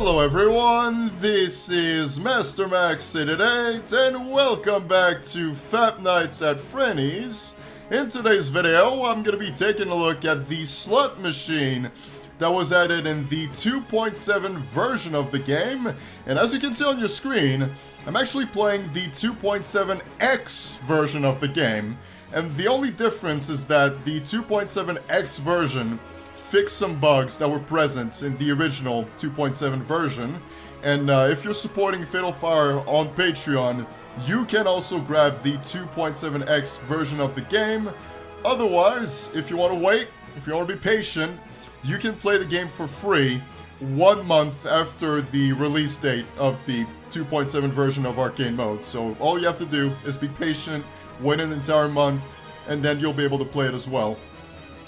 Hello everyone, this is Master Max 88 and welcome back to Fap Nights at Frenni's. In today's video, I'm going to be taking a look at the slot machine that was added in the 2.7 version of the game. And as you can see on your screen, I'm actually playing the 2.7x version of the game. And the only difference is that the 2.7x version fixed some bugs that were present in the original 2.7 version. And if you're supporting Fatal Fire on Patreon, you can also grab the 2.7x version of the game. Otherwise, if you want to wait, if you want to be patient, you can play the game for free 1 month after the release date of the 2.7 version of Arcane Mode. So all you have to do is be patient, wait an entire month, and then you'll be able to play it as well.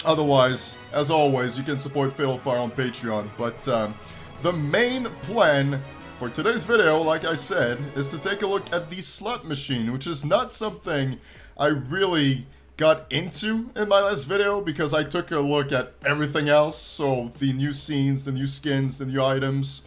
Otherwise, as always, you can support Fatal Fire on Patreon. But the main plan for today's video, like I said, is to take a look at the slot machine, which is not something I really got into in my last video because I took a look at everything else. So the new scenes, the new skins, the new items.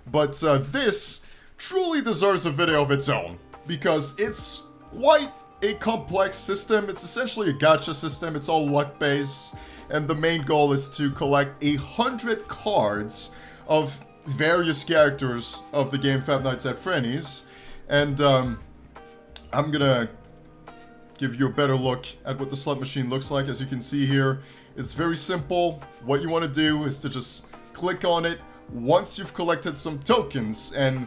But this truly deserves a video of its own because it's quite a complex system. It's essentially a gacha system. It's all luck-based, and the main goal is to collect 100 cards of various characters of the game Fap Nights at Frenni's. And I'm gonna give you a better look at what the slot machine looks like. As you can see here, it's very simple. What you want to do is to just click on it once you've collected some tokens, and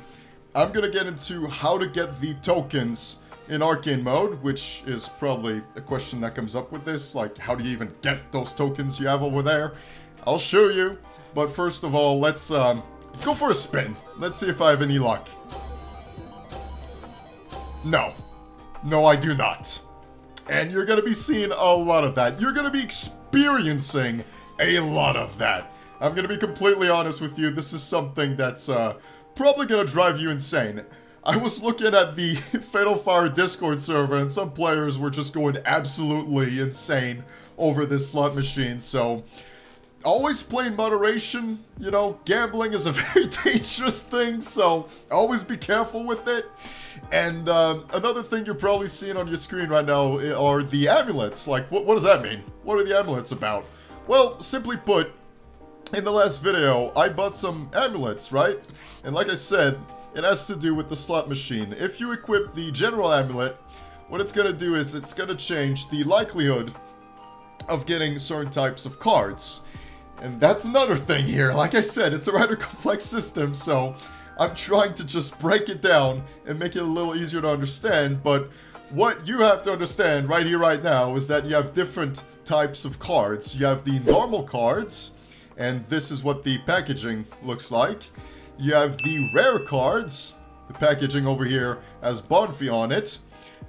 I'm gonna get into how to get the tokens in Arcane Mode, which is probably a question that comes up with this, like how do you even get those tokens you have over there? I'll show you, but first of all, let's go for a spin. Let's see if I have any luck. No, I do not. And you're gonna be seeing a lot of that. You're gonna be experiencing a lot of that. I'm gonna be completely honest with you. This is something that's probably gonna drive you insane. I was looking at the Fatal Fire Discord server and some players were just going absolutely insane over this slot machine, so always play in moderation. You know, gambling is a very dangerous thing, so always be careful with it. And another thing you're probably seeing on your screen right now are the amulets. Like, what does that mean? What are the amulets about? Well, simply put, in the last video, I bought some amulets, right? And like I said, it has to do with the slot machine. If you equip the general amulet, what it's going to do is it's going to change the likelihood of getting certain types of cards. And that's another thing here. Like I said, it's a rather complex system, so I'm trying to just break it down and make it a little easier to understand. But what you have to understand right here, right now, is that you have different types of cards. You have the normal cards, and this is what the packaging looks like. You have the rare cards, the packaging over here has Bonfi on it.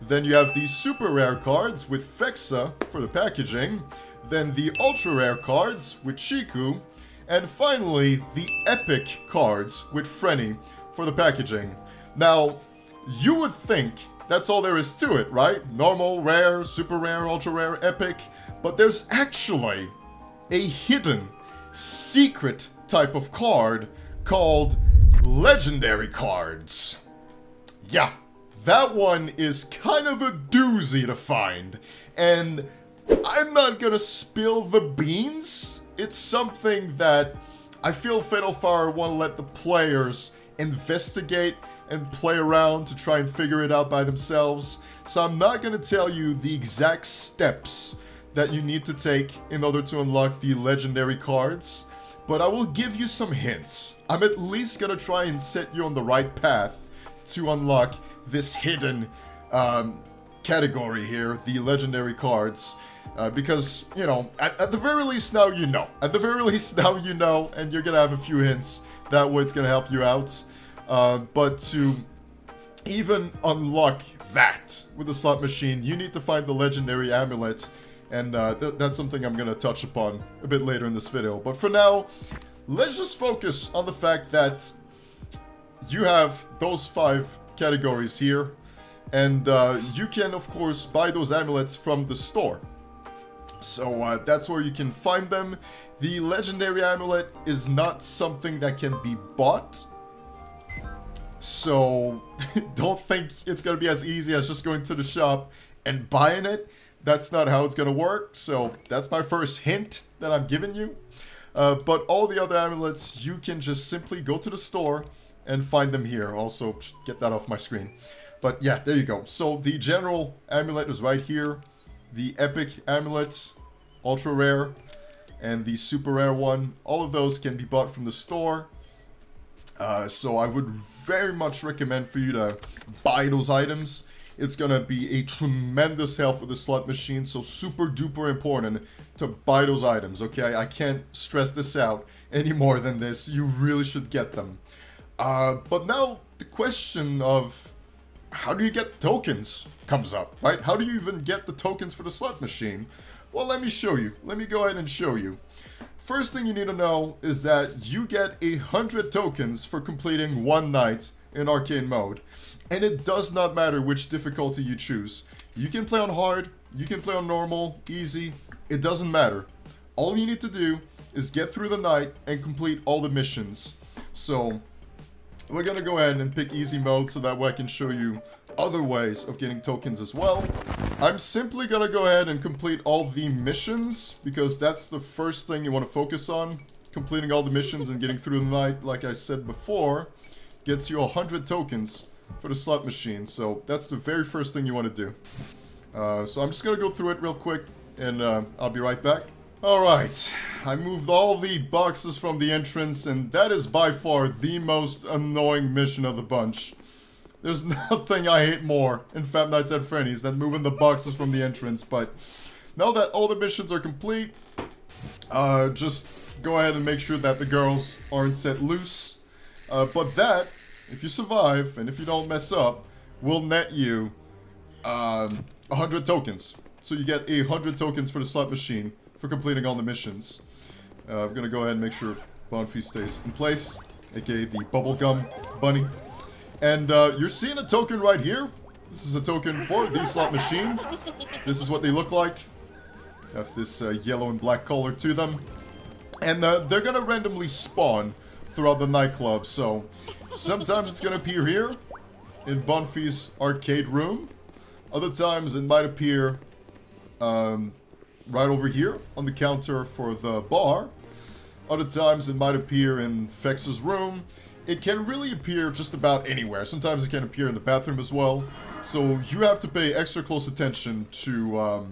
Then you have the super rare cards with Fexa for the packaging. Then the ultra rare cards with Shiku. And finally, the epic cards with Frenni for the packaging. Now, you would think that's all there is to it, right? Normal, rare, super rare, ultra rare, epic. But there's actually a hidden, secret type of card called legendary cards. Yeah, that one is kind of a doozy to find, and I'm not gonna spill the beans. It's something that I feel Fatal Fire want to let the players investigate and play around to try and figure it out by themselves, so I'm not gonna tell you the exact steps that you need to take in order to unlock the legendary cards. But I will give you some hints. I'm at least gonna try and set you on the right path to unlock this hidden category here, the legendary cards. Because, you know, at the very least now you know. At the very least now you know, and you're gonna have a few hints. That way it's gonna help you out. But to even unlock that with the slot machine, you need to find the legendary amulet. And that's something I'm going to touch upon a bit later in this video. But for now, let's just focus on the fact that you have those 5 categories here. And you can, of course, buy those amulets from the store. So that's where you can find them. The legendary amulet is not something that can be bought So don't think it's gonna be as easy as just going to the shop and buying it. That's not how it's gonna work. So that's my first hint that I'm giving you. But all the other amulets, you can just simply go to the store and find them here. Also, get that off my screen. But yeah, there you go. So the general amulet is right here. The epic amulet, ultra rare, and the super rare one. All of those can be bought from the store. So I would very much recommend for you to buy those items. It's gonna be a tremendous help with the slot machine, so super duper important to buy those items, okay? I can't stress this out any more than this. You really should get them. But now the question of how do you get tokens comes up, right? How do you even get the tokens for the slot machine? Well, let me show you. Let me go ahead and show you. First thing you need to know is that you get 100 tokens for completing one night in arcade mode. And it does not matter which difficulty you choose. You can play on hard, you can play on normal, easy, it doesn't matter. All you need to do is get through the night and complete all the missions. So, we're gonna go ahead and pick easy mode so that way I can show you other ways of getting tokens as well. I'm simply gonna go ahead and complete all the missions because that's the first thing you want to focus on. Completing all the missions and getting through the night, like I said before, gets you 100 tokens for the slot machine. So that's the very first thing you want to do. So I'm just gonna go through it real quick and I'll be right back. Alright, I moved all the boxes from the entrance, and that is by far the most annoying mission of the bunch. There's nothing I hate more in Five Nights at Freddy's than moving the boxes from the entrance, but now that all the missions are complete, just go ahead and make sure that the girls aren't set loose. But that, if you survive, and if you don't mess up, will net you 100 tokens. So you get 100 tokens for the slot machine for completing all the missions. I'm gonna go ahead and make sure Bonfy stays in place, aka the bubblegum bunny. And you're seeing a token right here. This is a token for the slot machine. This is what they look like. Have this yellow and black color to them. And they're gonna randomly spawn throughout the nightclub. So sometimes it's gonna appear here in Bonfy's arcade room. Other times it might appear right over here on the counter for the bar. Other times it might appear in Fex's room. It can really appear just about anywhere. Sometimes it can appear in the bathroom as well. So you have to pay extra close attention to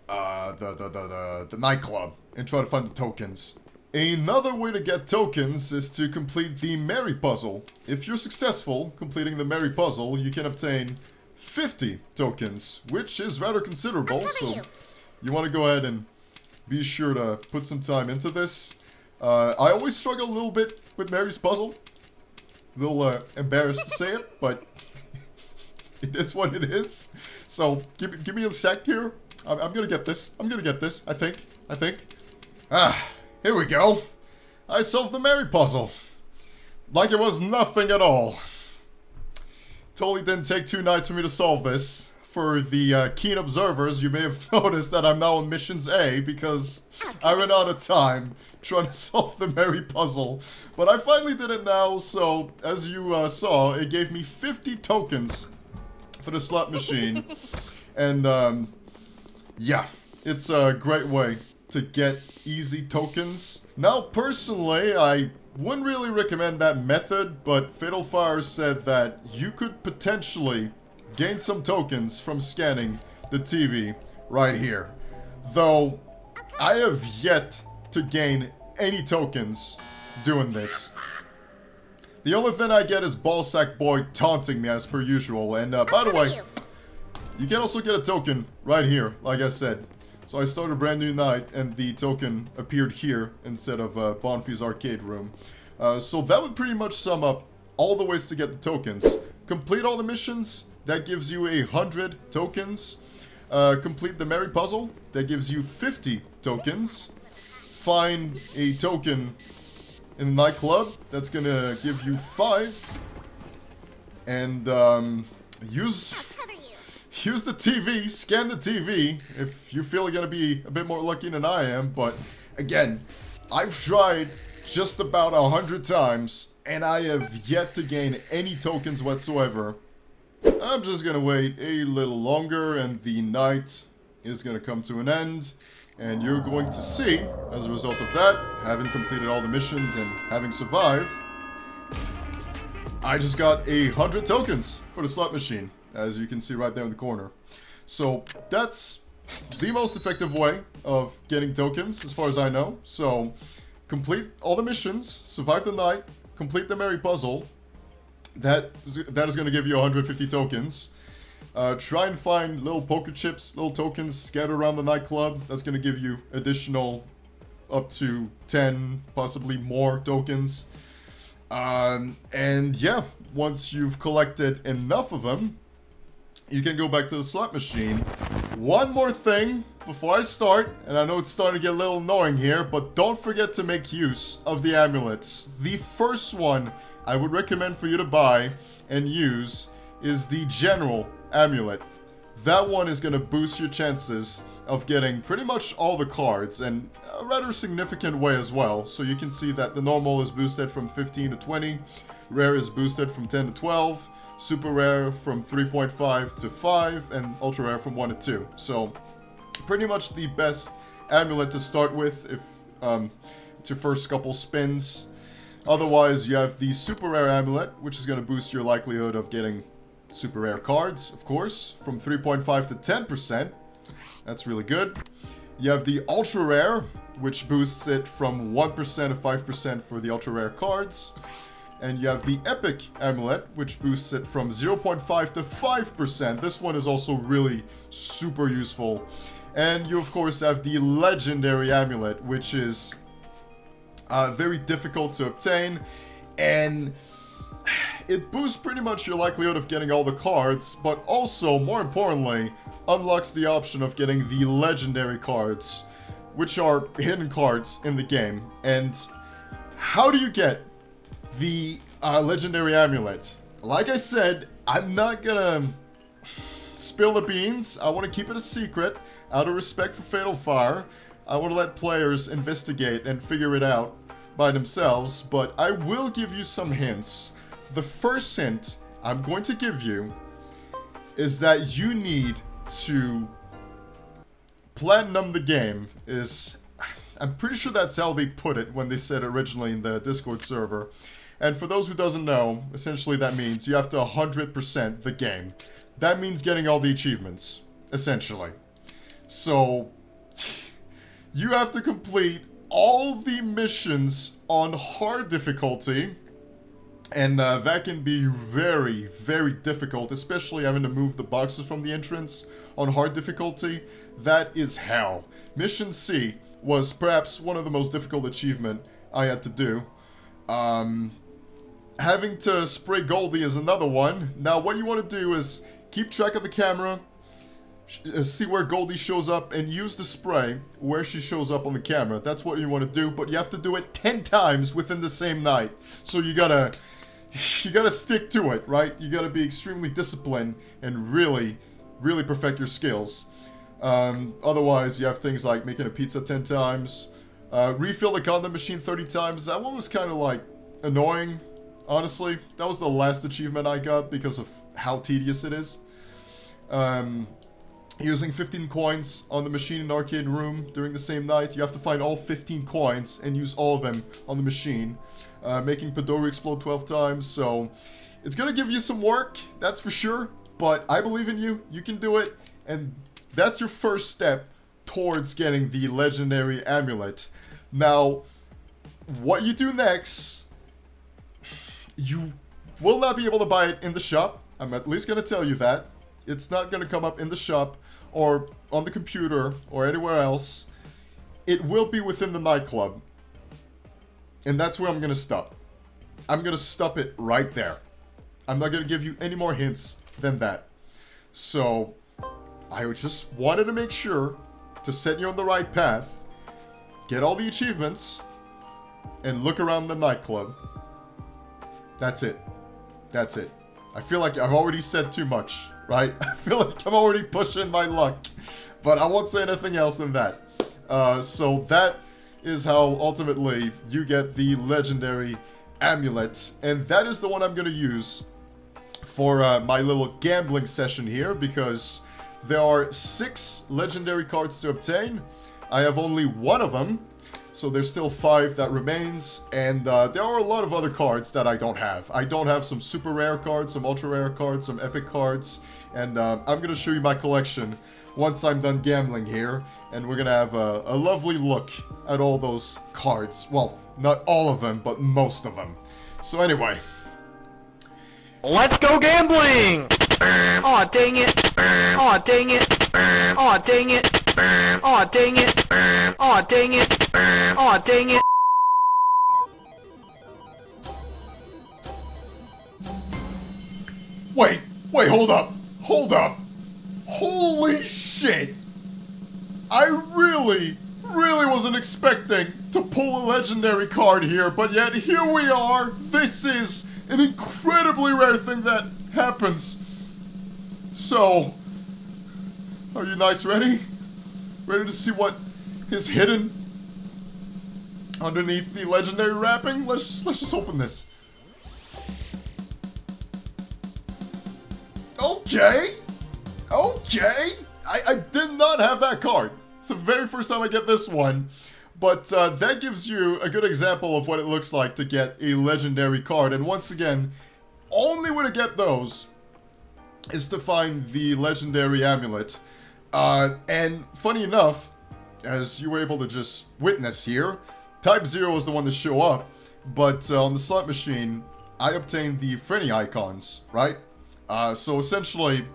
the nightclub and try to find the tokens. Another way to get tokens is to complete the Mary puzzle. If you're successful completing the Mary puzzle, you can obtain 50 tokens, which is rather considerable, so you want to go ahead and be sure to put some time into this. I always struggle a little bit with Mary's puzzle. A little embarrassed to say it, but it is what it is. So, give me a sec here. I'm gonna get this. I'm gonna get this, I think. Ah, here we go. I solved the Mary puzzle. Like it was nothing at all. Totally didn't take 2 nights for me to solve this. For the keen observers, you may have noticed that I'm now on missions A because I ran out of time trying to solve the Mary puzzle. But I finally did it now, so as you saw, it gave me 50 tokens for the slot machine. And yeah, it's a great way to get easy tokens. Now, personally, I wouldn't really recommend that method, but Fatal Fire said that you could potentially gain some tokens from scanning the TV right here. Though, I have yet to gain any tokens doing this. The only thing I get is Ballsack Boy taunting me as per usual. And by the way, you can also get a token right here, like I said. So I started a brand new night and the token appeared here instead of Bonfy's arcade room. So that would pretty much sum up all the ways to get the tokens. Complete all the missions, that gives you 100 tokens. Complete the Mary puzzle, that gives you 50 tokens. Find a token in the nightclub, that's gonna give you 5. And use the TV, scan the TV, if you feel you're gonna be a bit more lucky than I am. But again, I've tried just about 100 times and I have yet to gain any tokens whatsoever. I'm just gonna wait a little longer, and the night is gonna come to an end. And you're going to see, as a result of that, having completed all the missions and having survived, I just got 100 tokens for the slot machine, as you can see right there in the corner. So that's the most effective way of getting tokens, as far as I know. So complete all the missions, survive the night, complete the Merry puzzle. That is going to give you 150 tokens. Try and find little poker chips, little tokens scattered around the nightclub. That's going to give you additional up to 10, possibly more tokens. And yeah, once you've collected enough of them, you can go back to the slot machine. One more thing before I start, and I know it's starting to get a little annoying here, but don't forget to make use of the amulets. The first one I would recommend for you to buy and use is the General Amulet. That one is going to boost your chances of getting pretty much all the cards, and a rather significant way as well. So you can see that the normal is boosted from 15 to 20, rare is boosted from 10 to 12, super rare from 3.5 to 5, and ultra rare from 1 to 2. So pretty much the best amulet to start with if it's your first couple spins. Otherwise, you have the super rare amulet, which is going to boost your likelihood of getting super rare cards, of course, from 3.5 to 10%. That's really good. You have the ultra rare, which boosts it from 1% to 5% for the ultra rare cards. And you have the epic amulet, which boosts it from 0.5 to 5%. This one is also really super useful. And you, of course, have the legendary amulet, which is very difficult to obtain. And it boosts pretty much your likelihood of getting all the cards, but also, more importantly, unlocks the option of getting the legendary cards, which are hidden cards in the game. And how do you get the legendary amulet? Like I said, I'm not gonna spill the beans. I want to keep it a secret out of respect for Fatal Fire. I want to let players investigate and figure it out by themselves, but I will give you some hints. The first hint I'm going to give you is that you need to platinum the game. I'm pretty sure that's how they put it when they said originally in the Discord server. And for those who doesn't know, essentially that means you have to 100% the game. That means getting all the achievements, essentially. So you have to complete all the missions on hard difficulty. And that can be very, very difficult, especially having to move the boxes from the entrance on hard difficulty. That is hell. Mission C was perhaps one of the most difficult achievements I had to do. Having to spray Goldie is another one. Now, what you want to do is keep track of the camera, see where Goldie shows up, and use the spray where she shows up on the camera. That's what you want to do, but you have to do it 10 times within the same night. So you gotta stick to it, right? You gotta be extremely disciplined and really, really perfect your skills. Otherwise, you have things like making a pizza 10 times, refill the condom machine 30 times. That one was kind of like annoying, honestly. That was the last achievement I got because of how tedious it is. Using 15 coins on the machine in the arcade room during the same night. You have to find all 15 coins and use all of them on the machine. Making Padoru explode 12 times, so it's gonna give you some work, that's for sure, but I believe in you, you can do it, and that's your first step towards getting the legendary amulet. Now, what you do next, you will not be able to buy it in the shop. I'm at least gonna tell you that. It's not gonna come up in the shop or on the computer or anywhere else. It will be within the nightclub. And that's where I'm gonna stop. I'm gonna stop it right there. I'm not gonna give you any more hints than that. So, I just wanted to make sure to set you on the right path, get all the achievements, and look around the nightclub. That's it. That's it. I feel like I've already said too much, right? I feel like I'm already pushing my luck. But I won't say anything else than that. So that is how ultimately you get the legendary amulet, and that is the one I'm going to use for my little gambling session here, because there are 6 legendary cards to obtain. I have only 1 of them, so there's still 5 that remains, and there are a lot of other cards that I don't have. I don't have some super rare cards, some ultra rare cards, some epic cards, and I'm going to show you my collection once I'm done gambling here, and we're going to have a lovely look at all those cards. Well, not all of them, but most of them. So anyway, let's go gambling! Aw, dang it! Aw, dang it! Aw, dang it! Aw, dang it! Aw, dang it! Aw, dang it! Wait, hold up! Hold up! Holy shit! I really wasn't expecting to pull a legendary card here, but yet here we are! This is an incredibly rare thing that happens. So, are you knights ready? Ready to see what is hidden underneath the legendary wrapping? Let's just open this. Okay! I did not have that card. It's the very first time I get this one. But that gives you a good example of what it looks like to get a legendary card. And once again, only way to get those is to find the legendary amulet. And funny enough, as you were able to just witness here, Type 0 is the one to show up. But on the slot machine, I obtained the Frenni icons, right? So essentially,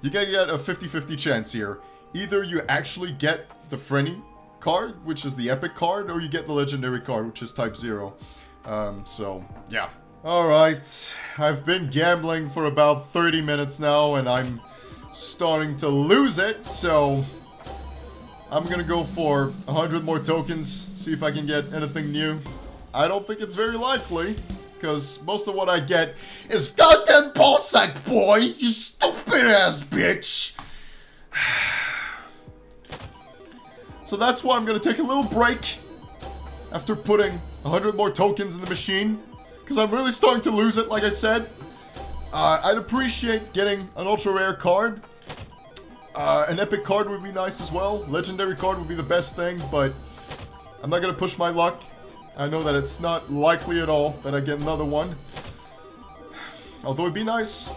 you're gonna get a 50-50 chance here. Either you actually get the Frenni card, which is the epic card, or you get the legendary card, which is Type 0. So, yeah. Alright, I've been gambling for about 30 minutes now, and I'm starting to lose it, so I'm gonna go for 100 more tokens, see if I can get anything new. I don't think it's very likely, because most of what I get is goddamn ballsack, boy! You stupid ass bitch! So that's why I'm gonna take a little break after putting 100 more tokens in the machine, because I'm really starting to lose it, like I said. I'd appreciate getting an ultra rare card. An epic card would be nice as well. Legendary card would be the best thing, but I'm not gonna push my luck. I know that it's not likely at all that I get another one. Although it'd be nice.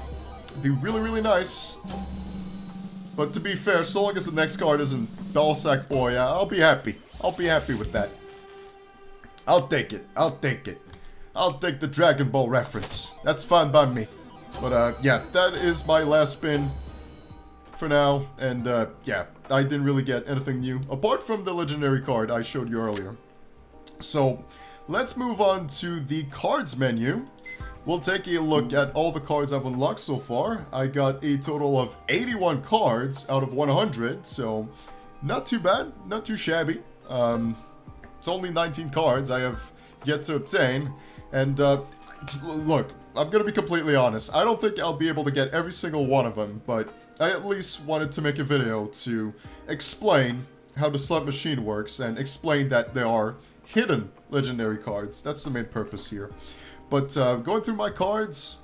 It'd be really nice. But to be fair, so long as the next card isn't Ballsack Boy, I'll be happy. I'll be happy with that. I'll take it. I'll take it. I'll take the Dragon Ball reference. That's fine by me. But, yeah, that is my last spin for now. And, yeah, I didn't really get anything new, apart from the legendary card I showed you earlier. So, let's move on to the cards menu. We'll take a look at all the cards I've unlocked so far. I got a total of 81 cards out of 100, so not too bad, not too shabby. It's only 19 cards I have yet to obtain, and look, I'm gonna be completely honest. I don't think I'll be able to get every single one of them, but I at least wanted to make a video to explain how the slot machine works and explain that there are hidden legendary cards. That's the main purpose here. But going through my cards,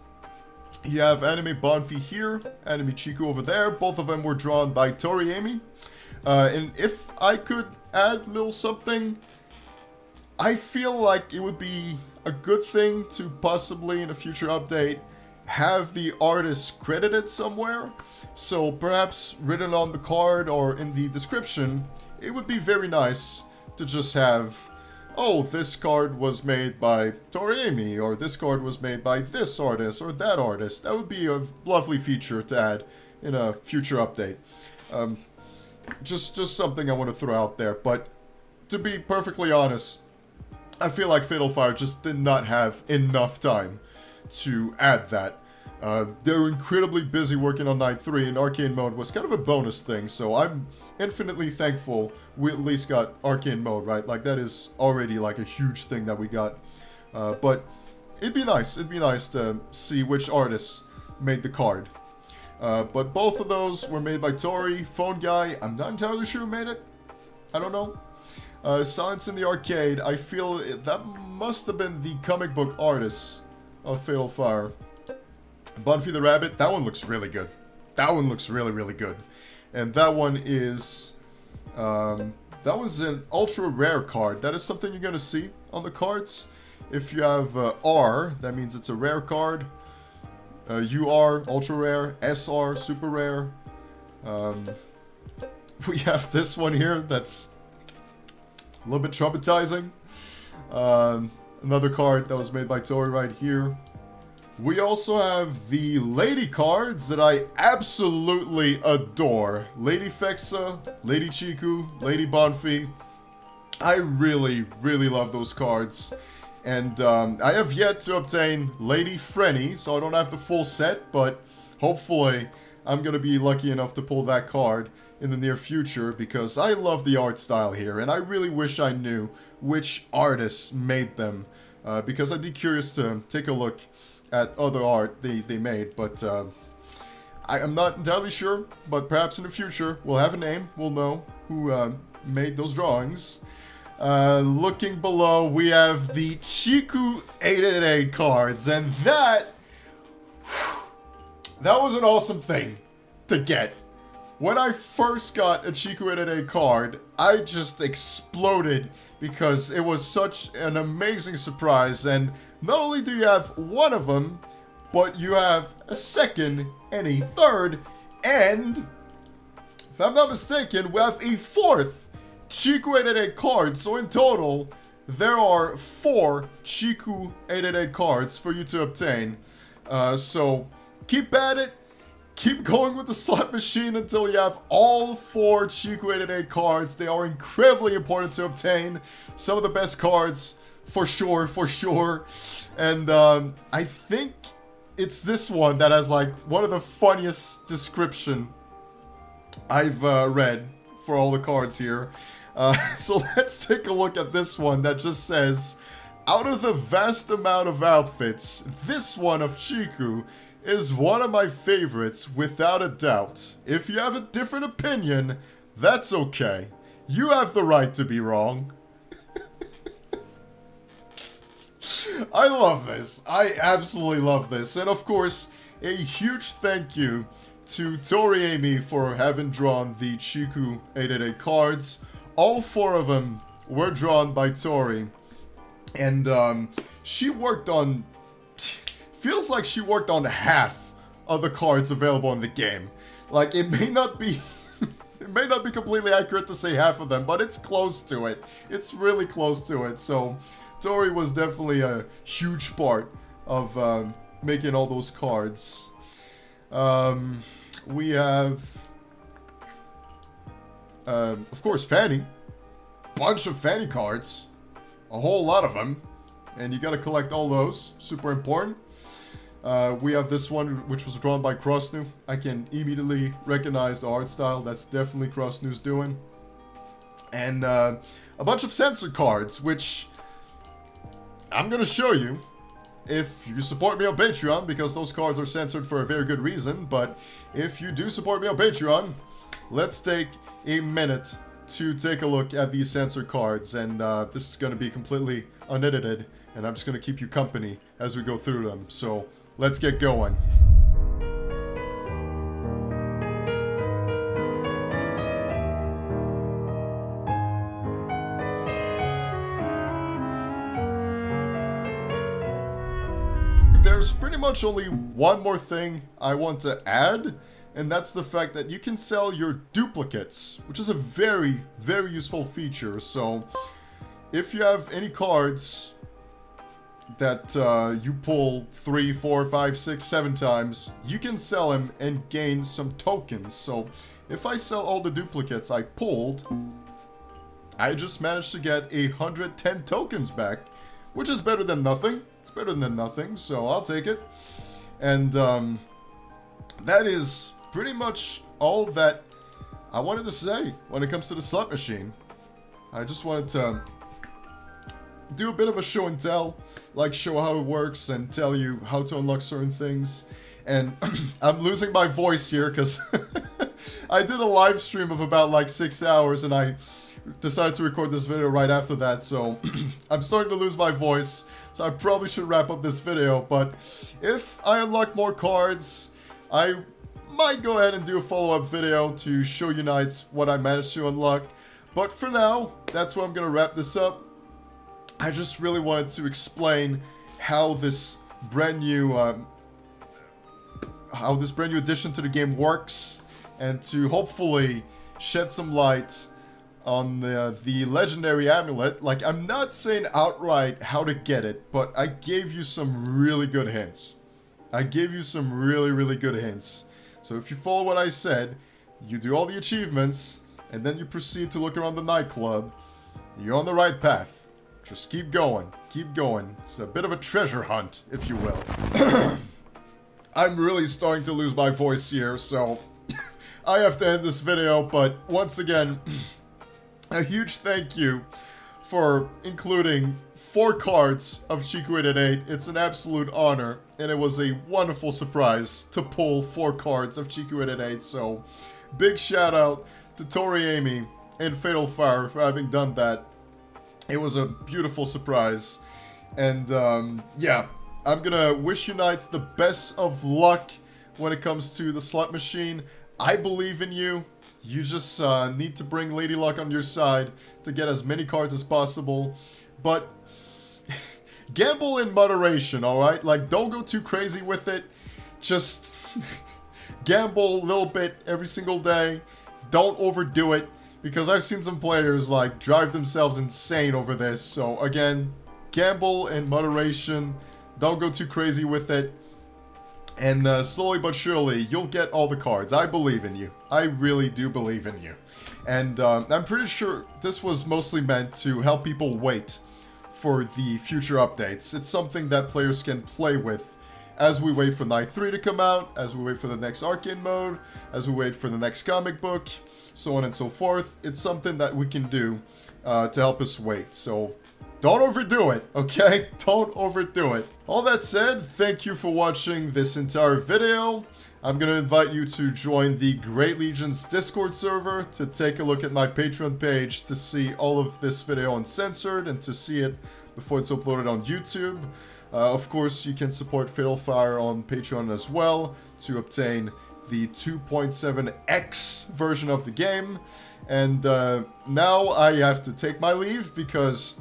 you have Anime Bonfi here, Anime Chiku over there. Both of them were drawn by Toriyami. And if I could add a little something, I feel like it would be a good thing to possibly in a future update have the artist credited somewhere. So perhaps written on the card or in the description, it would be very nice to just have, oh, this card was made by Toriyami, or this card was made by this artist or that artist. That would be a lovely feature to add in a future update. Just something I want to throw out there. But to be perfectly honest, I feel like Fatal Fire just did not have enough time to add that. They were incredibly busy working on Night 3, and Arcane Mode was kind of a bonus thing, so I'm infinitely thankful we at least got Arcane Mode, right? Like, that is already, like, a huge thing that we got. But it'd be nice to see which artists made the card. But both of those were made by Tori. Phone Guy, I'm not entirely sure who made it. I don't know. Silence in the Arcade, I feel that must have been the comic book artist of Fatal Fire. Buffy the Rabbit, that one looks really good. That one looks really, really good. And that one is... that one's an ultra rare card. That is something you're going to see on the cards. If you have R, that means it's a rare card. UR, ultra rare. SR, super rare. We have this one here that's a little bit traumatizing. Another card that was made by Tori right here. We also have the lady cards that I absolutely adore. Lady Fexa, Lady Chiku, Lady Bonfi. I really, really love those cards. And I have yet to obtain Lady Frenni, so I don't have the full set, but hopefully I'm going to be lucky enough to pull that card in the near future, because I love the art style here, and I really wish I knew which artists made them, because I'd be curious to take a look at other art they made, but I am not entirely sure, but perhaps in the future we'll have a name, we'll know who made those drawings. Looking below, we have the Chiku 888 cards, and that was an awesome thing to get. When I first got a Chiku 888 card, I just exploded because it was such an amazing surprise, and not only do you have one of them, but you have a second and a third, and if I'm not mistaken, we have a fourth Chiku 888 card. So in total, there are 4 Chiku 888 cards for you to obtain. So keep at it. Keep going with the slot machine until you have all 4 Chiku 888 cards. They are incredibly important to obtain. Some of the best cards, for sure, for sure. And I think it's this one that has like one of the funniest description I've read for all the cards here. So let's take a look at this one that just says, out of the vast amount of outfits, this one of Chiku is one of my favorites without a doubt. If you have a different opinion, that's okay. You have the right to be wrong. I love this. I absolutely love this. And of course, a huge thank you to Toriemi for having drawn the Chiku 888 cards. All 4 of them were drawn by Tori. And she worked on... feels like she worked on half of the cards available in the game. Like, it may not be... it may not be completely accurate to say half of them, but it's close to it. It's really close to it. So, Tori was definitely a huge part of making all those cards. We have... of course, Fanny. Bunch of Fanny cards. A whole lot of them. And you gotta collect all those. Super important. We have this one, which was drawn by Crossnew. I can immediately recognize the art style. That's definitely Crossnew's doing. And a bunch of censored cards, which I'm gonna show you if you support me on Patreon, because those cards are censored for a very good reason. But if you do support me on Patreon, let's take a minute to take a look at these censored cards. And this is gonna be completely unedited, and I'm just gonna keep you company as we go through them. So let's get going. There's pretty much only one more thing I want to add, and that's the fact that you can sell your duplicates, which is a very, very useful feature. So if you have any cards that you pull 3, 4, 5, 6, 7 times, you can sell them and gain some tokens. So if I sell all the duplicates I pulled, I just managed to get 110 tokens back, which is better than nothing. It's better than nothing, so I'll take it. And that is pretty much all that I wanted to say when it comes to the slot machine. I just wanted to do a bit of a show and tell, like show how it works and tell you how to unlock certain things. And I'm losing my voice here because I did a live stream of about like 6 hours, and I decided to record this video right after that, so I'm starting to lose my voice, so I probably should wrap up this video, but if I unlock more cards, I might go ahead and do a follow-up video to show you knights what I managed to unlock. But for now, that's where I'm going to wrap this up. I just really wanted to explain how this brand new addition to the game works, and to hopefully shed some light on the legendary amulet. Like, I'm not saying outright how to get it, but I gave you some really good hints. I gave you some really good hints. So if you follow what I said, you do all the achievements, and then you proceed to look around the nightclub, you're on the right path. Just keep going. Keep going. It's a bit of a treasure hunt, if you will. I'm really starting to lose my voice here, so I have to end this video, but once again, a huge thank you for including 4 cards of Chiku 888. It's an absolute honor, and it was a wonderful surprise to pull 4 cards of Chiku 888, so big shout out to Toriami and Fatal Fire for having done that. It was a beautiful surprise, and yeah, I'm gonna wish you knights the best of luck when it comes to the slot machine. I believe in you. You just need to bring Lady Luck on your side to get as many cards as possible. But gamble in moderation, alright? Like, don't go too crazy with it. Just gamble a little bit every single day. Don't overdo it, because I've seen some players, like, drive themselves insane over this. So, again, gamble in moderation. Don't go too crazy with it. And slowly but surely, you'll get all the cards. I believe in you. I really do believe in you. And I'm pretty sure this was mostly meant to help people wait for the future updates. It's something that players can play with as we wait for Night 3 to come out, as we wait for the next arcade mode, as we wait for the next comic book, so on and so forth. It's something that we can do to help us wait. So don't overdo it, okay? Don't overdo it. All that said, thank you for watching this entire video. I'm gonna invite you to join the Great Legion's Discord server to take a look at my Patreon page to see all of this video uncensored and to see it before it's uploaded on YouTube. Of course, you can support Fatal Fire on Patreon as well to obtain the 2.7x version of the game. And now I have to take my leave because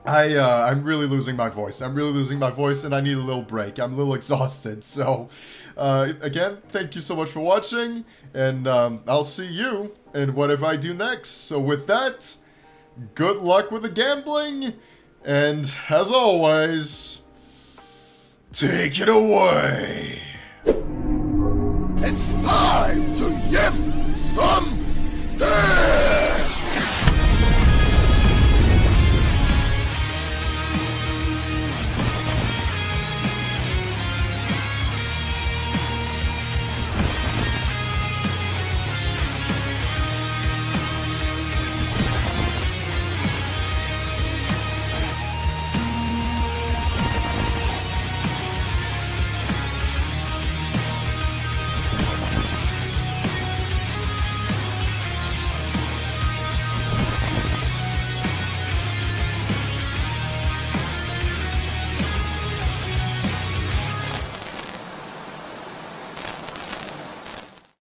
I'm really losing my voice. I'm really losing my voice, and I need a little break. I'm a little exhausted. So, again, thank you so much for watching, and I'll see you in whatever I do next. So with that, good luck with the gambling, and as always, take it away. It's time to yiff